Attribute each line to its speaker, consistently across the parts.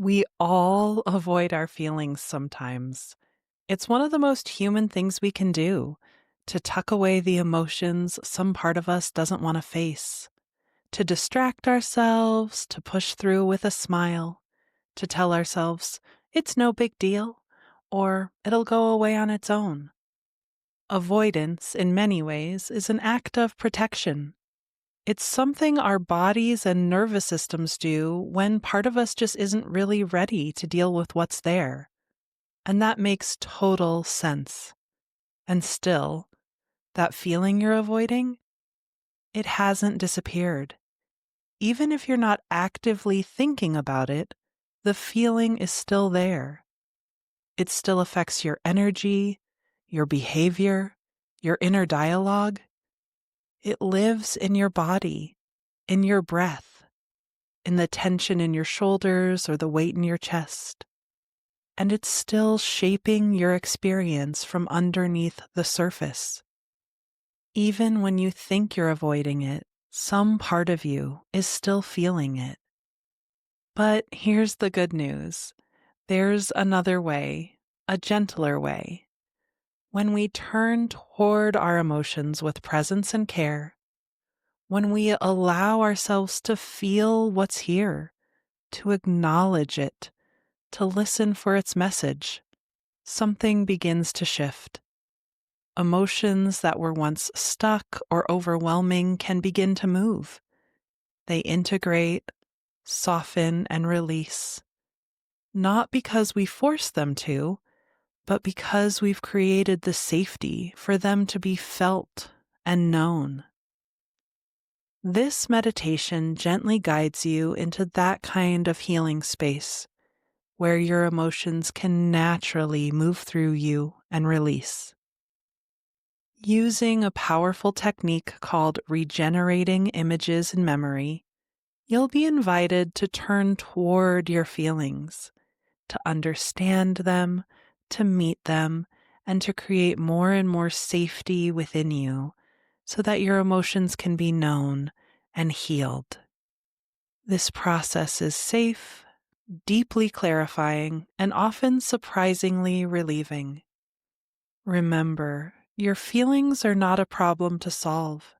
Speaker 1: We all avoid our feelings sometimes. It's one of the most human things we can do to tuck away the emotions some part of us doesn't want to face, to distract ourselves, to push through with a smile, to tell ourselves it's no big deal or it'll go away on its own. Avoidance, in many ways, is an act of protection. It's something our bodies and nervous systems do when part of us just isn't really ready to deal with what's there. And that makes total sense. And still, that feeling you're avoiding, it hasn't disappeared. Even if you're not actively thinking about it, the feeling is still there. It still affects your energy, your behavior, your inner dialogue. It lives in your body, in your breath, in the tension in your shoulders or the weight in your chest. And it's still shaping your experience from underneath the surface. Even when you think you're avoiding it, some part of you is still feeling it. But here's the good news. There's another way, a gentler way. When we turn toward our emotions with presence and care, when we allow ourselves to feel what's here, to acknowledge it, to listen for its message, something begins to shift. Emotions that were once stuck or overwhelming can begin to move. They integrate, soften, and release. Not because we force them to, but because we've created the safety for them to be felt and known. This meditation gently guides you into that kind of healing space where your emotions can naturally move through you and release. Using a powerful technique called regenerating images in memory, you'll be invited to turn toward your feelings, to understand them, to meet them, and to create more and more safety within you so that your emotions can be known and healed. This process is safe, deeply clarifying, and often surprisingly relieving. Remember, your feelings are not a problem to solve.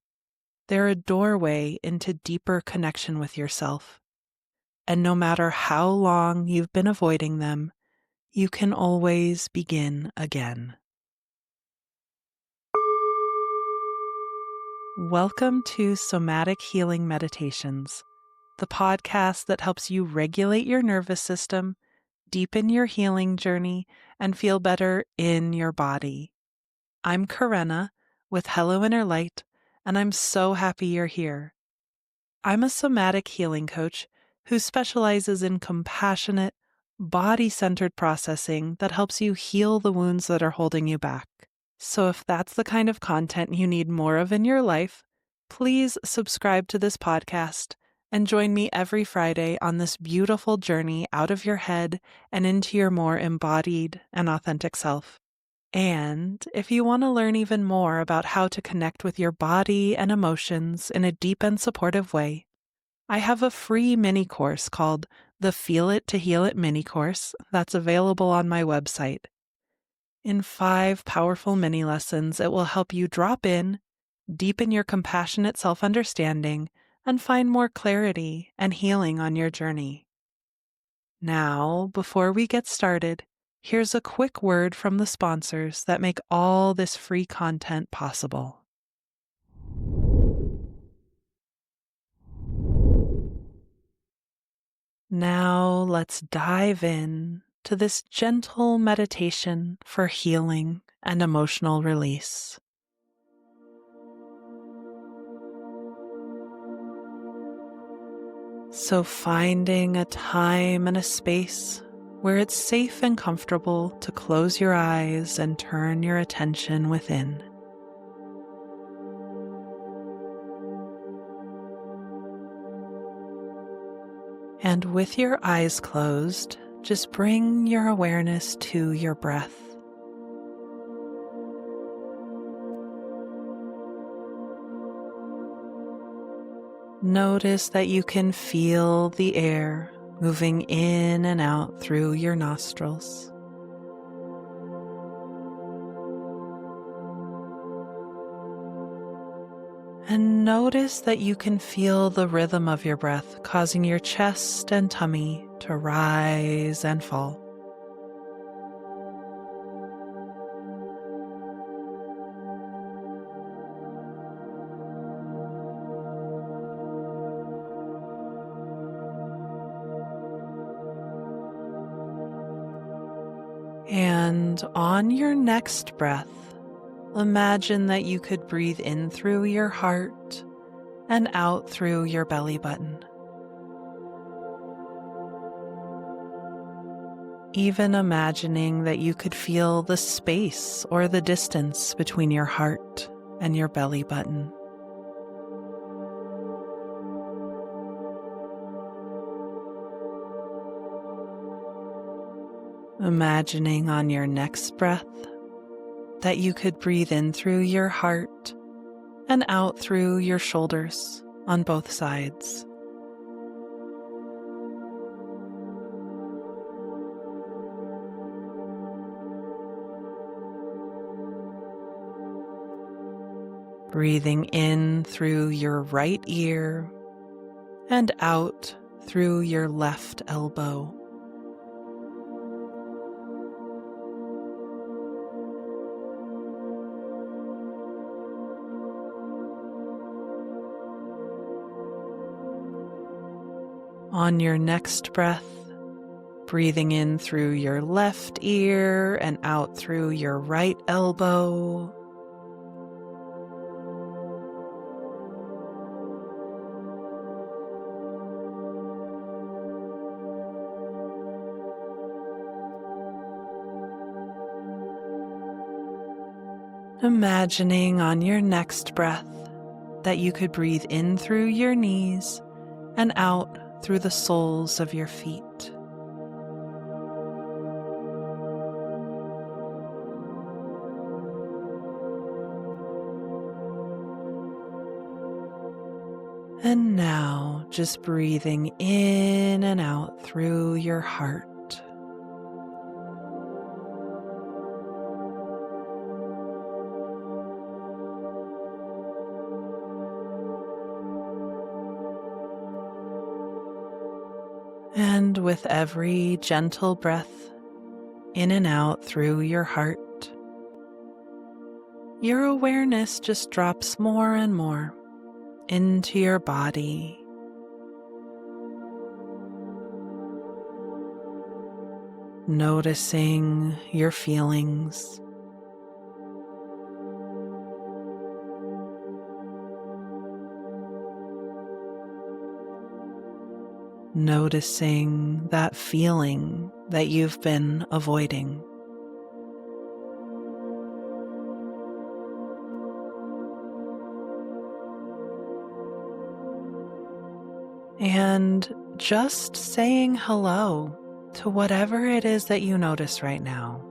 Speaker 1: They're a doorway into deeper connection with yourself. And no matter how long you've been avoiding them, you can always begin again. Welcome to Somatic Healing Meditations, the podcast that helps you regulate your nervous system, deepen your healing journey, and feel better in your body. I'm Karenna with Hello Inner Light, and I'm so happy you're here. I'm a somatic healing coach who specializes in compassionate, body-centered processing that helps you heal the wounds that are holding you back. So if that's the kind of content you need more of in your life, please subscribe to this podcast and join me every Friday on this beautiful journey out of your head and into your more embodied and authentic self. And if you want to learn even more about how to connect with your body and emotions in a deep and supportive way, I have a free mini course called the Feel It to Heal It mini course that's available on my website. In 5 powerful mini lessons, it will help you drop in, deepen your compassionate self-understanding, and find more clarity and healing on your journey. Now, before we get started, here's a quick word from the sponsors that make all this free content possible. Now let's dive in to this gentle meditation for healing and emotional release. So finding a time and a space where it's safe and comfortable to close your eyes and turn your attention within. And with your eyes closed, just bring your awareness to your breath. Notice that you can feel the air moving in and out through your nostrils. And notice that you can feel the rhythm of your breath causing your chest and tummy to rise and fall. And on your next breath, imagine that you could breathe in through your heart and out through your belly button. Even imagining that you could feel the space or the distance between your heart and your belly button. Imagining on your next breath that you could breathe in through your heart and out through your shoulders on both sides. Breathing in through your right ear and out through your left elbow. On your next breath, breathing in through your left ear and out through your right elbow. Imagining on your next breath that you could breathe in through your knees and out through the soles of your feet. And now just breathing in and out through your heart. And with every gentle breath in and out through your heart, your awareness just drops more and more into your body. Noticing your feelings. Noticing that feeling that you've been avoiding. And just saying hello to whatever it is that you notice right now.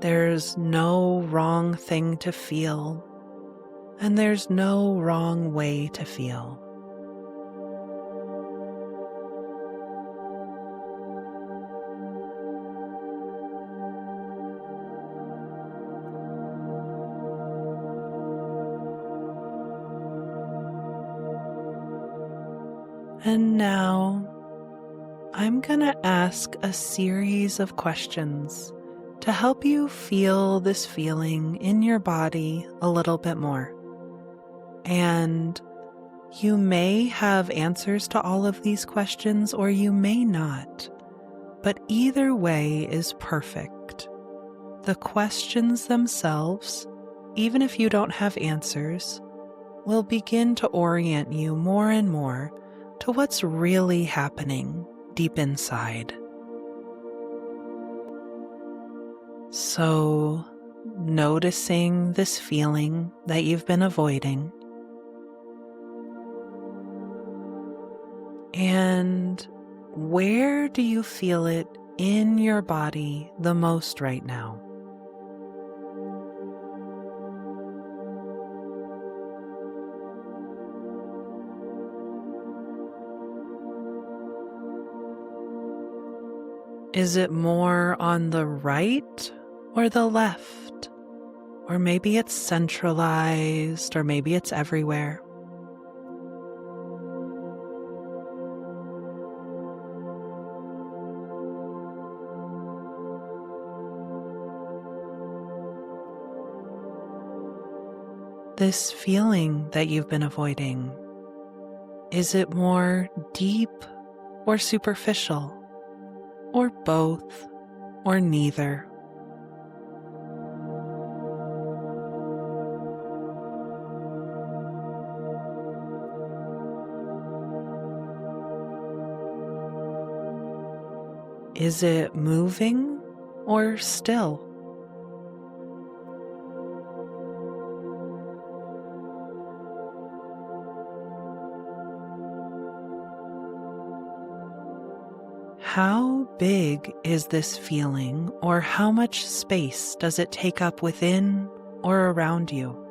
Speaker 1: There's no wrong thing to feel, and there's no wrong way to feel. And now I'm going to ask a series of questions to help you feel this feeling in your body a little bit more. And you may have answers to all of these questions or you may not, but either way is perfect. The questions themselves, even if you don't have answers, will begin to orient you more and more to what's really happening deep inside. So, noticing this feeling that you've been avoiding, and where do you feel it in your body the most right now? Is it more on the right or the left? Or maybe it's centralized, or maybe it's everywhere. This feeling that you've been avoiding, is it more deep or superficial, or both, or neither? Is it moving or still? How big is this feeling, or how much space does it take up within or around you?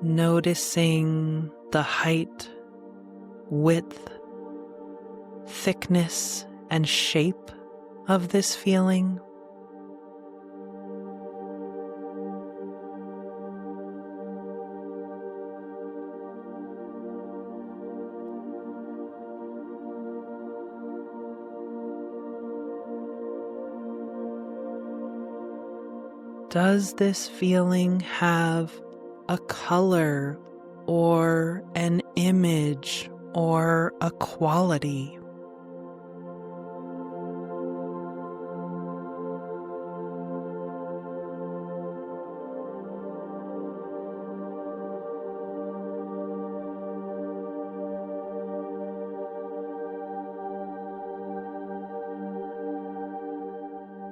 Speaker 1: Noticing the height, width, thickness, and shape of this feeling. Does this feeling have a color or an image or a quality?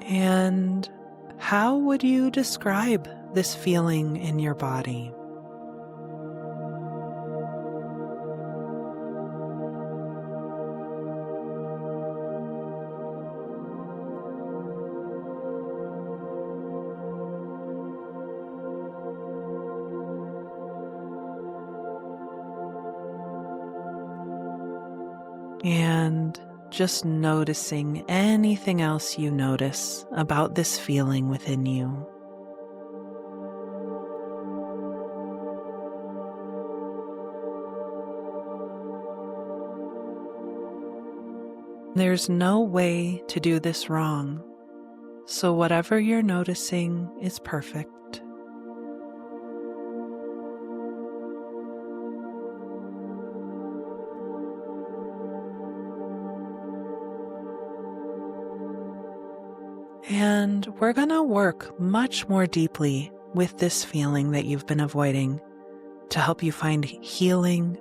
Speaker 1: And how would you describe this feeling in your body? And just noticing anything else you notice about this feeling within you. There's no way to do this wrong, so whatever you're noticing is perfect. And we're going to work much more deeply with this feeling that you've been avoiding to help you find healing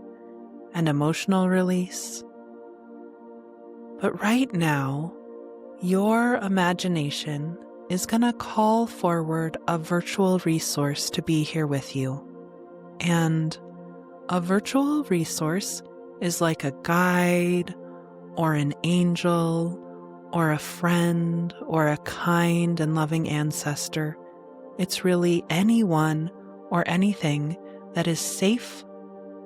Speaker 1: and emotional release. But right now, your imagination is going to call forward a virtual resource to be here with you. And a virtual resource is like a guide or an angel or a friend or a kind and loving ancestor. It's really anyone or anything that is safe,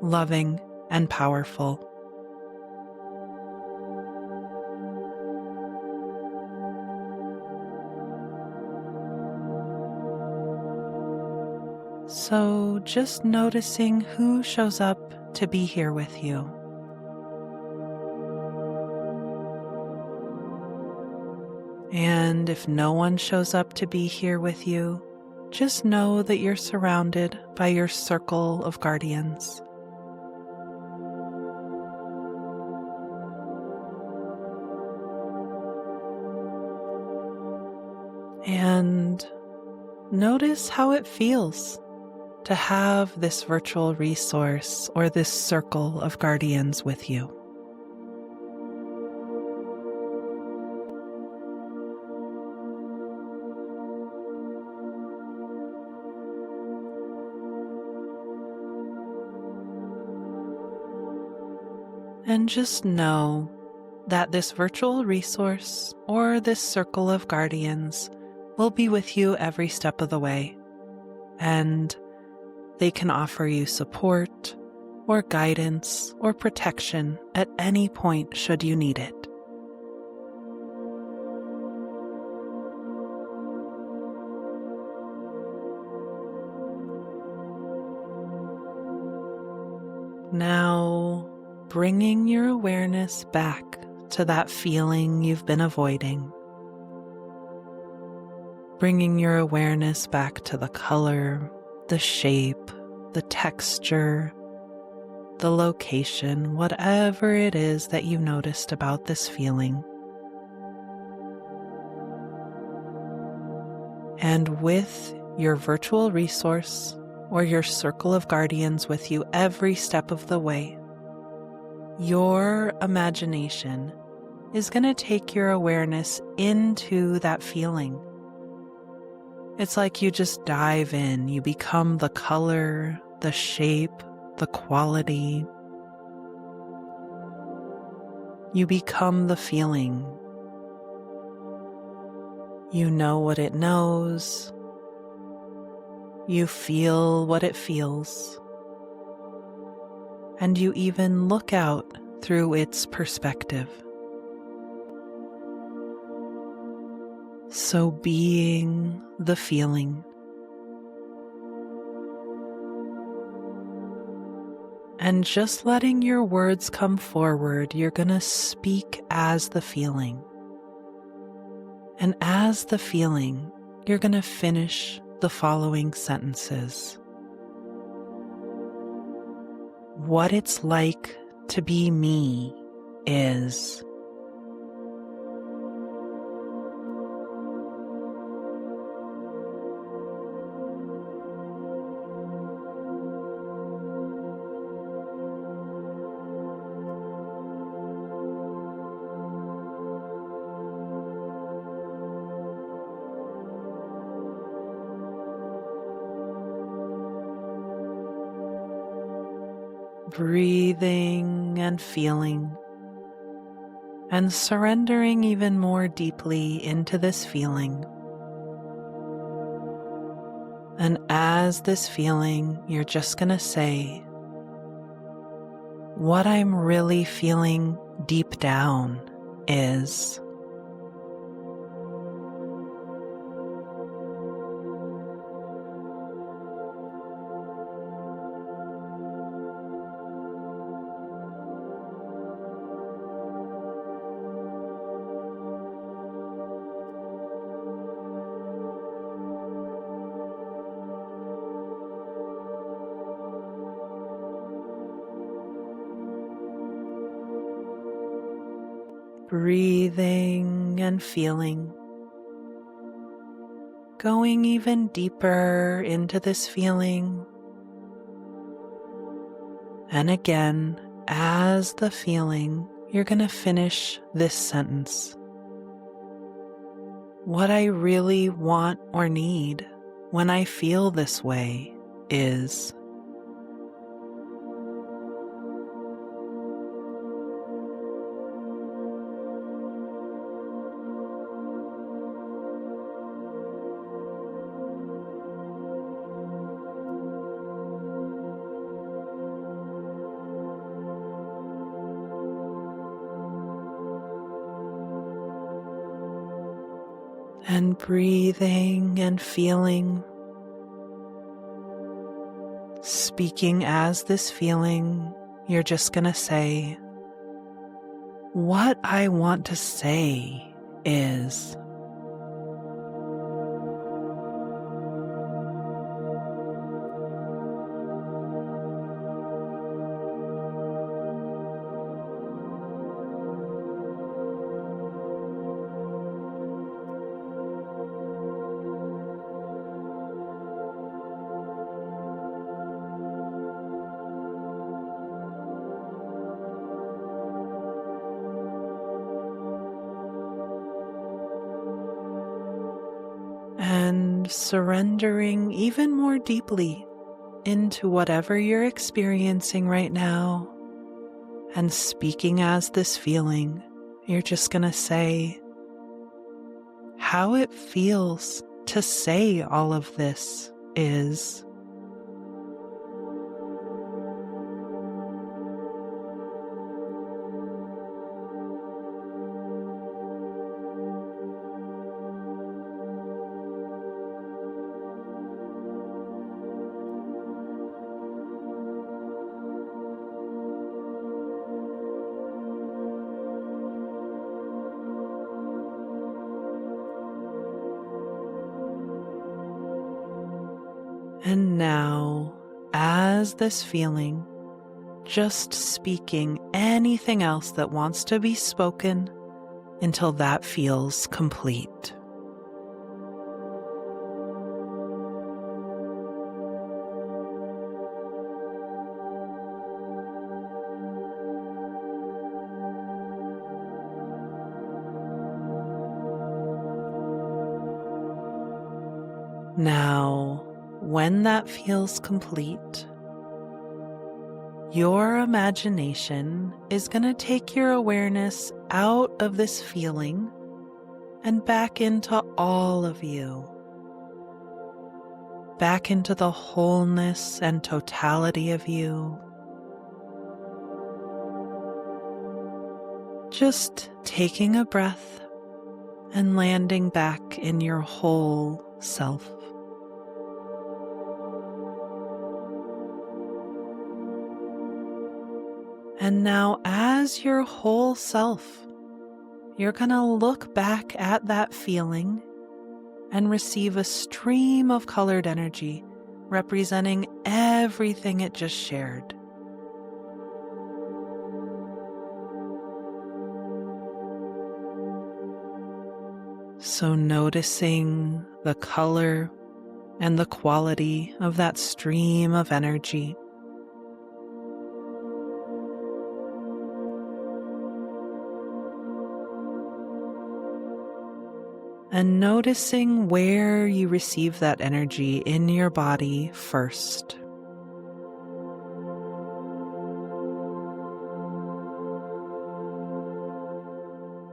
Speaker 1: loving, and powerful. So just noticing who shows up to be here with you. And if no one shows up to be here with you, just know that you're surrounded by your circle of guardians. And notice how it feels to have this virtual resource or this circle of guardians with you. And just know that this virtual resource or this circle of guardians will be with you every step of the way, and they can offer you support or guidance or protection at any point should you need it. Now, bringing your awareness back to that feeling you've been avoiding. Bringing your awareness back to the color, the shape, the texture, the location, whatever it is that you noticed about this feeling. And with your virtual resource or your circle of guardians with you every step of the way, your imagination is going to take your awareness into that feeling. It's like you just dive in, you become the color, the shape, the quality. You become the feeling. You know what it knows. You feel what it feels. And you even look out through its perspective. So being the feeling. And just letting your words come forward, you're going to speak as the feeling. And as the feeling, you're going to finish the following sentences. What it's like to be me is. Breathing and feeling, and surrendering even more deeply into this feeling. And as this feeling, you're just going to say, what I'm really feeling deep down is. Breathing and feeling, going even deeper into this feeling. And again, as the feeling, you're going to finish this sentence. What I really want or need when I feel this way is. And breathing and feeling, speaking as this feeling, you're just going to say, what I want to say is. And surrendering even more deeply into whatever you're experiencing right now, and speaking as this feeling, you're just going to say how it feels to say all of this is. And now, as this feeling, just speaking anything else that wants to be spoken until that feels complete. Now, when that feels complete, your imagination is going to take your awareness out of this feeling and back into all of you, back into the wholeness and totality of you. Just taking a breath and landing back in your whole self. And now, as your whole self, you're going to look back at that feeling and receive a stream of colored energy representing everything it just shared. So, noticing the color and the quality of that stream of energy. And noticing where you receive that energy in your body first.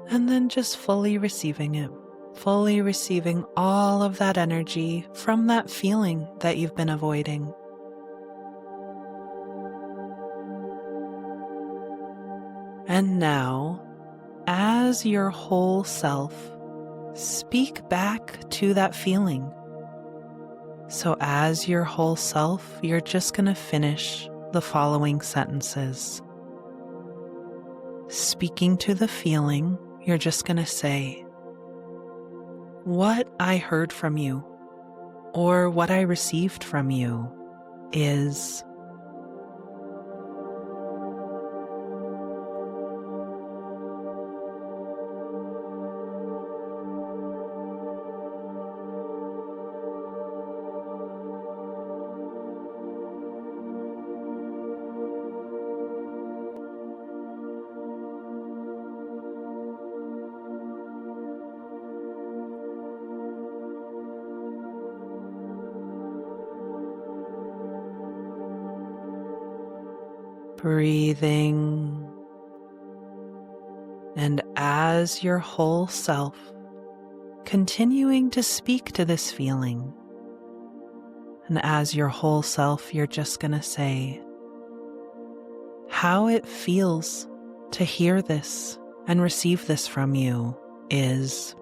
Speaker 1: And then just fully receiving it, fully receiving all of that energy from that feeling that you've been avoiding. And now, as your whole self, speak back to that feeling. So as your whole self, you're just going to finish the following sentences. Speaking to the feeling, you're just going to say, "What I heard from you, or what I received from you, is..." Breathing, and as your whole self, continuing to speak to this feeling. And as your whole self, you're just going to say how it feels to hear this and receive this from you is...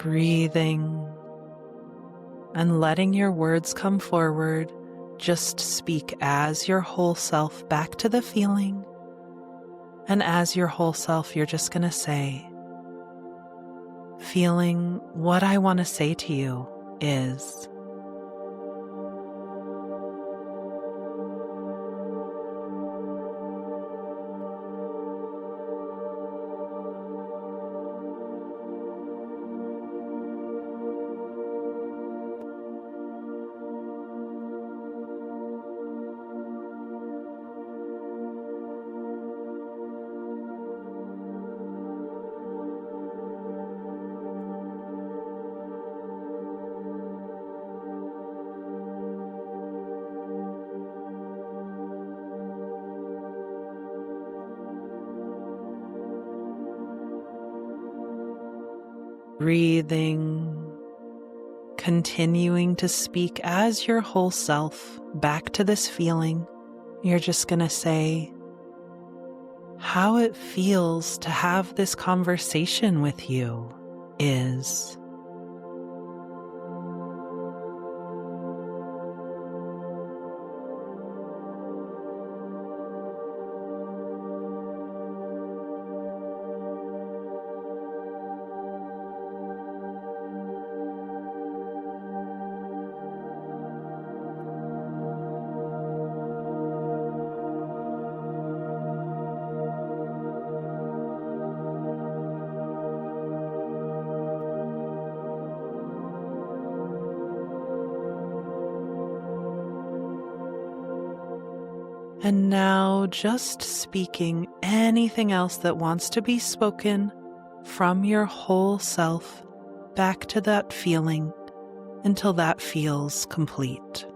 Speaker 1: Breathing and letting your words come forward. Just speak as your whole self back to the feeling. And as your whole self, you're just going to say, "Feeling, what I want to say to you is..." breathing, continuing to speak as your whole self back to this feeling. You're just going to say how it feels to have this conversation with you is. And now just speaking anything else that wants to be spoken from your whole self back to that feeling until that feels complete.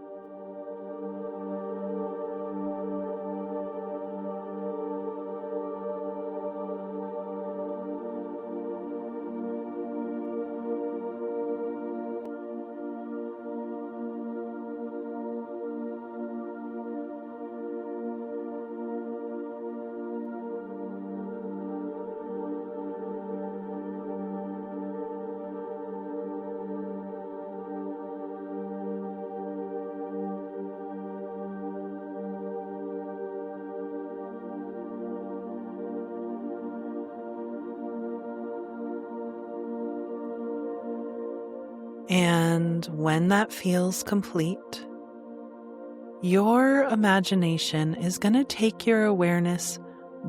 Speaker 1: And when that feels complete, your imagination is going to take your awareness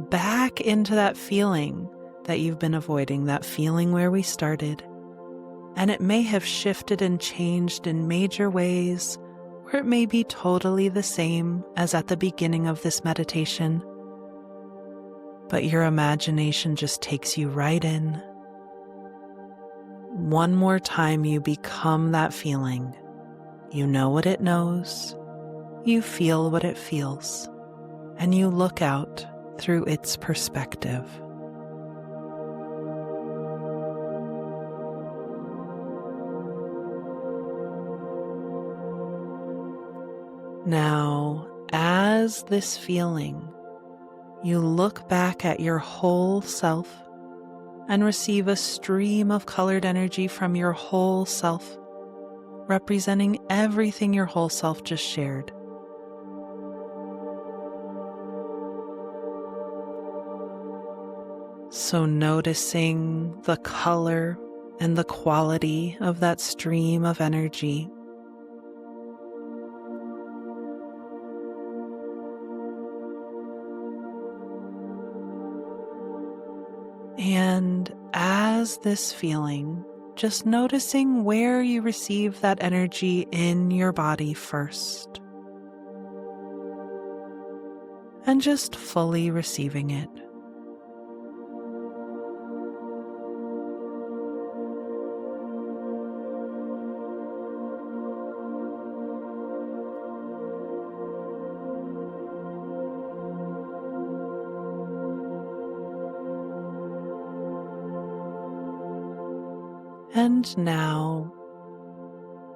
Speaker 1: back into that feeling that you've been avoiding, that feeling where we started. And it may have shifted and changed in major ways, or it may be totally the same as at the beginning of this meditation. But your imagination just takes you right in. One more time, you become that feeling. You know what it knows, you feel what it feels, and you look out through its perspective. Now, as this feeling, you look back at your whole self and receive a stream of colored energy from your whole self, representing everything your whole self just shared. So noticing the color and the quality of that stream of energy. And as this feeling, just noticing where you receive that energy in your body first. And just fully receiving it. And now,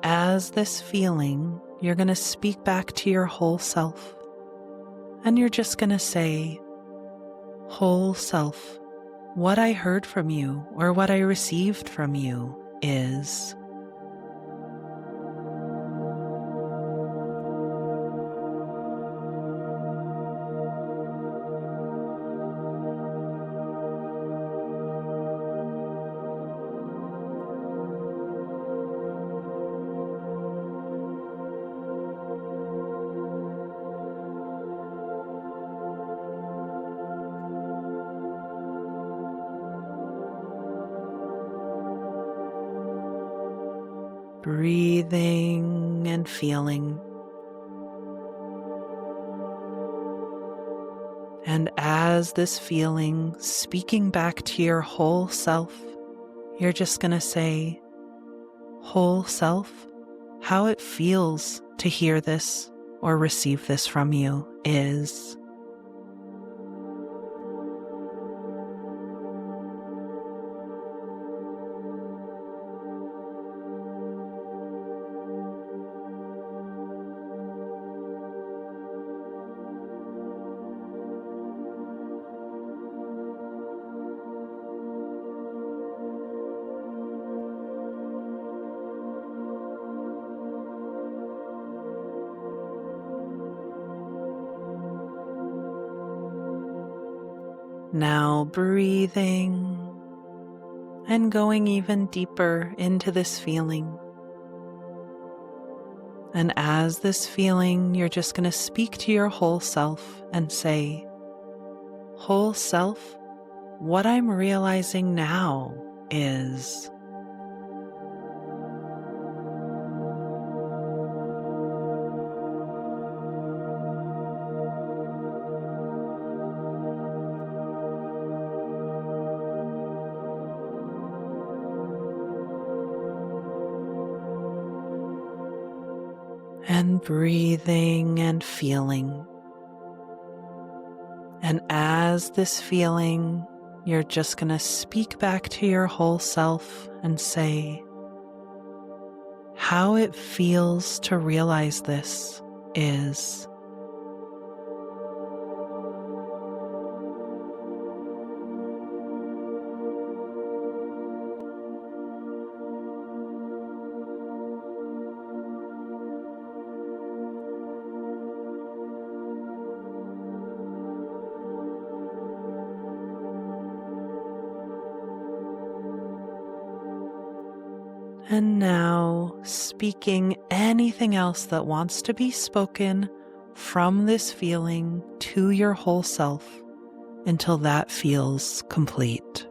Speaker 1: as this feeling, you're going to speak back to your whole self. And you're just going to say, whole self, what I heard from you or what I received from you is. Breathing and feeling. And as this feeling, speaking back to your whole self, you're just going to say, whole self, how it feels to hear this or receive this from you is. Now breathing and going even deeper into this feeling. And as this feeling, you're just going to speak to your whole self and say, "Whole self, what I'm realizing now is..." And breathing and feeling. And as this feeling, you're just going to speak back to your whole self and say, "How it feels to realize this is..." And now, speaking anything else that wants to be spoken from this feeling to your whole self until that feels complete.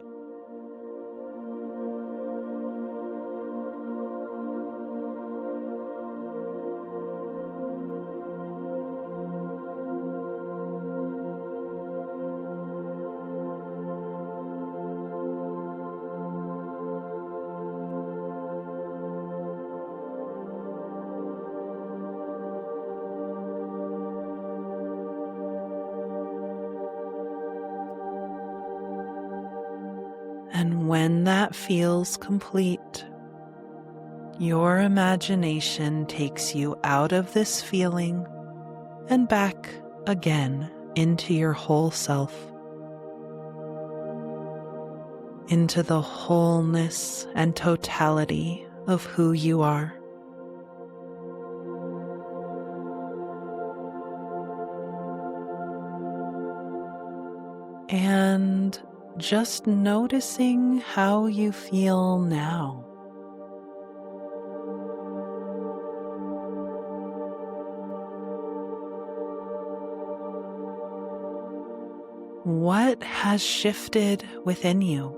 Speaker 1: And when that feels complete, your imagination takes you out of this feeling and back again into your whole self, into the wholeness and totality of who you are. And just noticing how you feel now. What has shifted within you?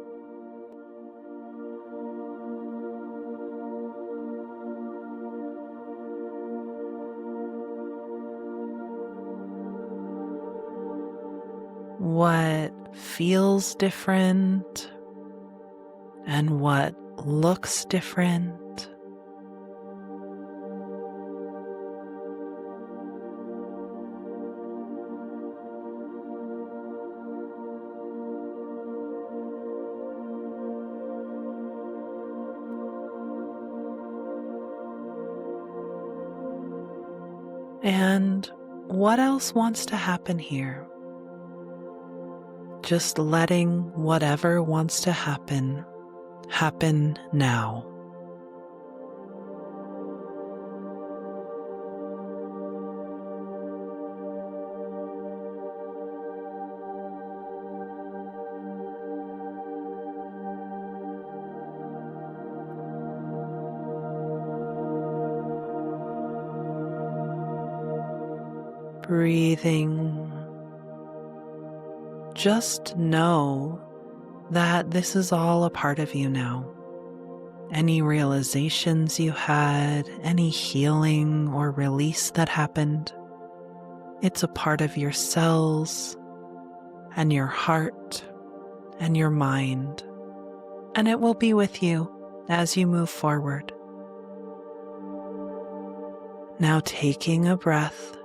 Speaker 1: What feels different and what looks different? And what else wants to happen here? Just letting whatever wants to happen now. Breathing. Just know that this is all a part of you now. Any realizations you had, any healing or release that happened, it's a part of your cells and your heart and your mind, and it will be with you as you move forward. Now, taking a breath,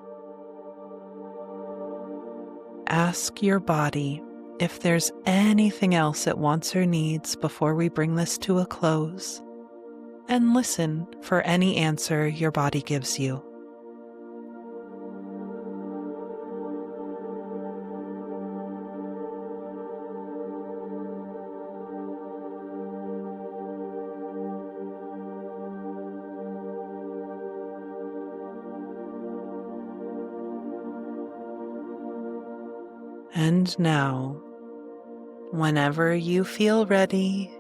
Speaker 1: ask your body if there's anything else it wants or needs before we bring this to a close, and listen for any answer your body gives you. And now, Whenever you feel ready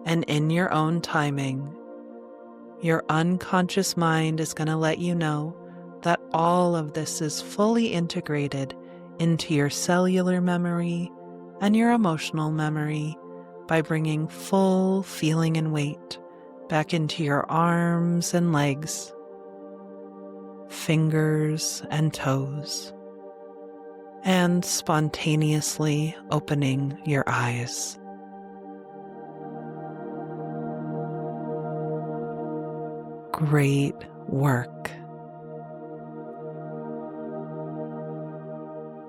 Speaker 1: and in your own timing, your unconscious mind is going to let you know that all of this is fully integrated into your cellular memory and your emotional memory by bringing full feeling and weight back into your arms and legs, fingers and toes, and spontaneously opening your eyes. Great work.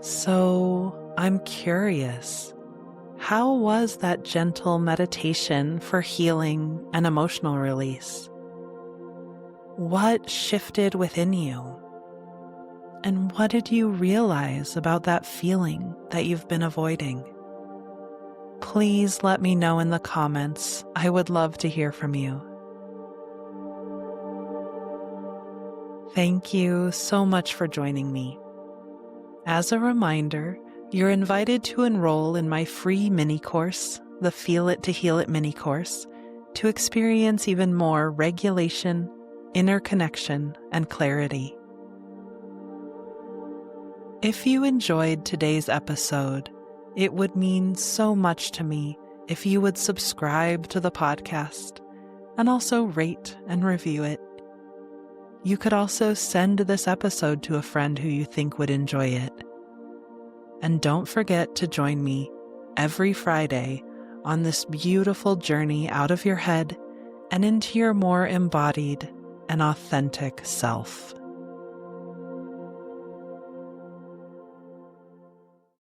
Speaker 1: So, I'm curious, how was that gentle meditation for healing and emotional release? What shifted within you? And what did you realize about that feeling that you've been avoiding? Please let me know in the comments. I would love to hear from you. Thank you so much for joining me. As a reminder, you're invited to enroll in my free mini course, the Feel It to Heal It mini course, to experience even more regulation, inner connection, and clarity. If you enjoyed today's episode, it would mean so much to me if you would subscribe to the podcast and also rate and review it. You could also send this episode to a friend who you think would enjoy it. And don't forget to join me every Friday on this beautiful journey out of your head and into your more embodied and authentic self.